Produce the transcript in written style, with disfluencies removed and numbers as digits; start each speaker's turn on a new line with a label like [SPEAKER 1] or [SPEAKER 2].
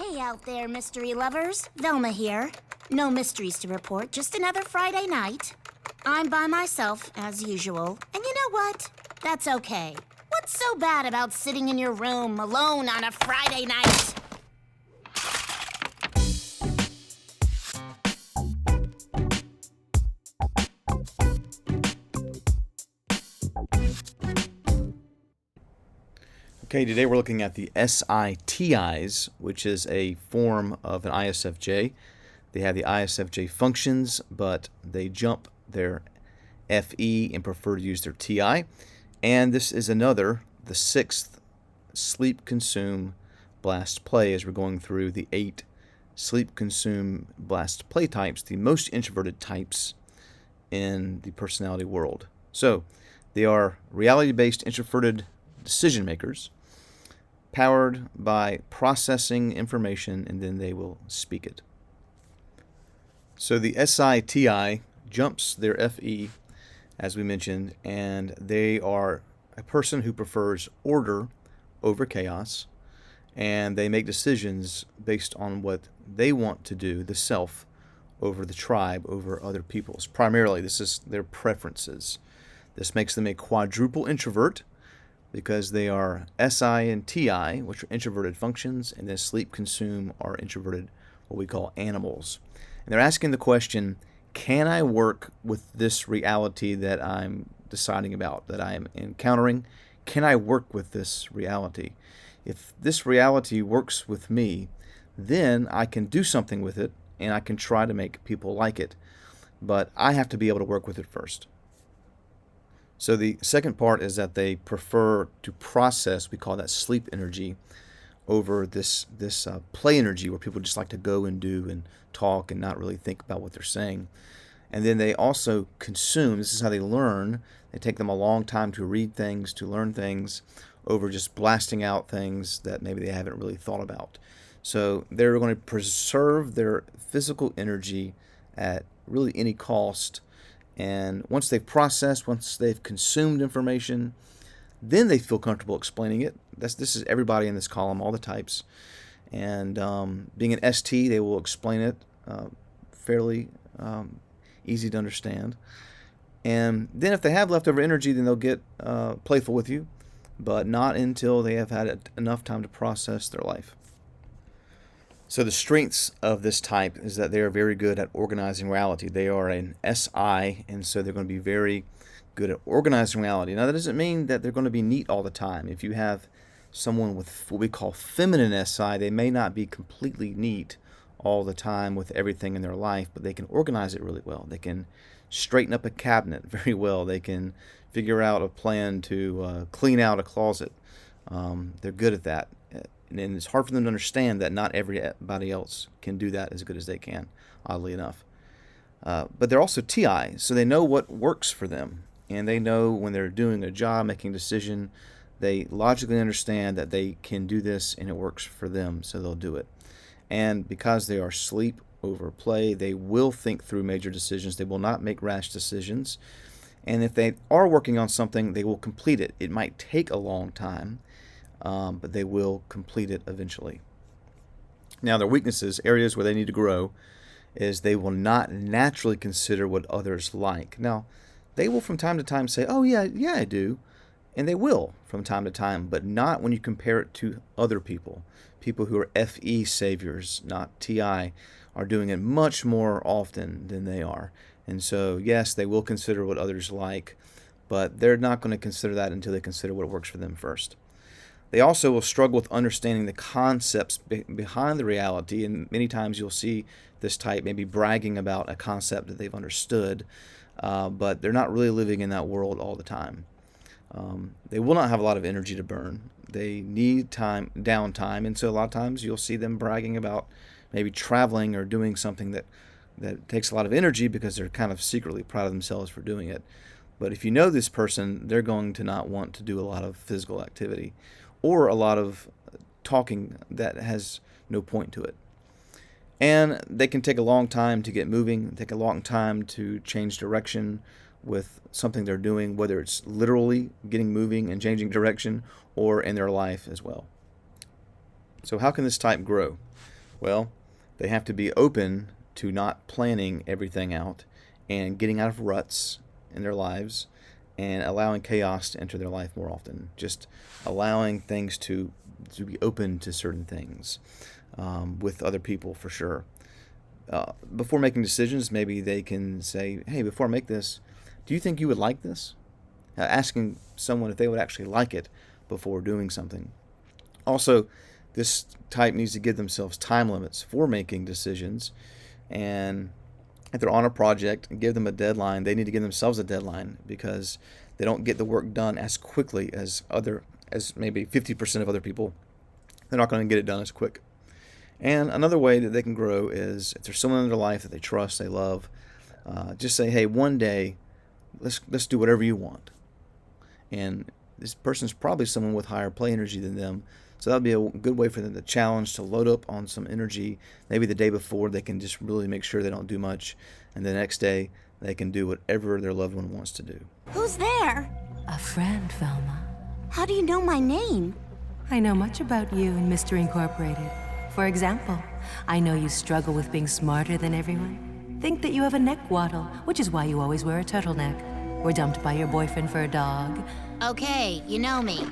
[SPEAKER 1] Hey out there, mystery lovers. Velma here. No mysteries to report, just another Friday night. I'm by myself, as usual. And you know what? That's okay. What's so bad about sitting in your room alone on a Friday night?
[SPEAKER 2] Okay, today we're looking at the SiTi's, which is a form of an ISFJ. They have the ISFJ functions, but they jump their FE and prefer to use their TI. And this is another, the sixth sleep, consume, blast, play, as we're going through the 8 sleep, consume, blast, play types, the most introverted types in the personality world. So they are reality-based introverted decision makers, powered by processing information, and then they will speak it. So the SiTi jumps their FE, as we mentioned, and they are a person who prefers order over chaos, and they make decisions based on what they want to do, the self, over the tribe, over other people's. Primarily, this is their preferences. This makes them a quadruple introvert, because they are Si and Ti, which are introverted functions, and then sleep, consume are introverted, what we call animals. And they're asking the question, can I work with this reality that I'm deciding about, that I am encountering? Can I work with this reality? If this reality works with me, then I can do something with it, and I can try to make people like it. But I have to be able to work with it first. So the second part is that they prefer to process, we call that sleep energy, over this play energy, where people just like to go and do and talk and not really think about what they're saying. And then they also consume. This is how they learn. They take them a long time to read things, to learn things, over just blasting out things that maybe they haven't really thought about. So they're going to preserve their physical energy at really any cost. And once they've processed, once they've consumed information, then they feel comfortable explaining it. This is everybody in this column, all the types. And being an ST, they will explain it fairly easy to understand. And then if they have leftover energy, then they'll get playful with you, but not until they have had enough time to process their life. So the strengths of this type is that they are very good at organizing reality. They are an SI, and so they're going to be very good at organizing reality. Now, that doesn't mean that they're going to be neat all the time. If you have someone with what we call feminine SI, they may not be completely neat all the time with everything in their life, but they can organize it really well. They can straighten up a cabinet very well. They can figure out a plan to clean out a closet. They're good at that. And it's hard for them to understand that not everybody else can do that as good as they can, oddly enough. But they're also TI, so they know what works for them. And they know when they're doing a job, making a decision, they logically understand that they can do this and it works for them, so they'll do it. And because they are sleep over play, they will think through major decisions. They will not make rash decisions. And if they are working on something, they will complete it. It might take a long time, but they will complete it eventually. Now, their weaknesses, areas where they need to grow, is they will not naturally consider what others like. Now, they will from time to time say, oh, yeah, I do. And they will from time to time, but not when you compare it to other people. People who are FE saviors, not TI, are doing it much more often than they are. And so, yes, they will consider what others like, but they're not going to consider that until they consider what works for them first. They also will struggle with understanding the concepts behind the reality, and many times you'll see this type maybe bragging about a concept that they've understood, but they're not really living in that world all the time. They will not have a lot of energy to burn. They need downtime, and so a lot of times you'll see them bragging about maybe traveling or doing something that takes a lot of energy because they're kind of secretly proud of themselves for doing it. But if you know this person, they're going to not want to do a lot of physical activity or a lot of talking that has no point to it. And they can take a long time to get moving, take a long time to change direction with something they're doing, whether it's literally getting moving and changing direction or in their life as well. So how can this type grow? Well, they have to be open to not planning everything out and getting out of ruts in their lives and allowing chaos to enter their life more often. Just allowing things to be open to certain things with other people for sure. Before making decisions, maybe they can say, hey, before I make this, do you think you would like this? Asking someone if they would actually like it before doing something. Also, this type needs to give themselves time limits for making decisions, and if they're on a project and give them a deadline, they need to give themselves a deadline because they don't get the work done as quickly as maybe 50% of other people. They're not going to get it done as quick. And another way that they can grow is if there's someone in their life that they trust, they love, just say, hey, one day, let's do whatever you want. And this person's probably someone with higher play energy than them, so that'll be a good way for them to challenge, to load up on some energy. Maybe the day before they can just really make sure they don't do much, and the next day they can do whatever their loved one wants to do.
[SPEAKER 1] Who's there?
[SPEAKER 3] A friend, Velma.
[SPEAKER 1] How do you know my name?
[SPEAKER 3] I know much about you and Mr. Incorporated. For example, I know you struggle with being smarter than everyone. Think that you have a neck waddle, which is why you always wear a turtleneck. Were dumped by your boyfriend for a dog.
[SPEAKER 1] Okay, you know me.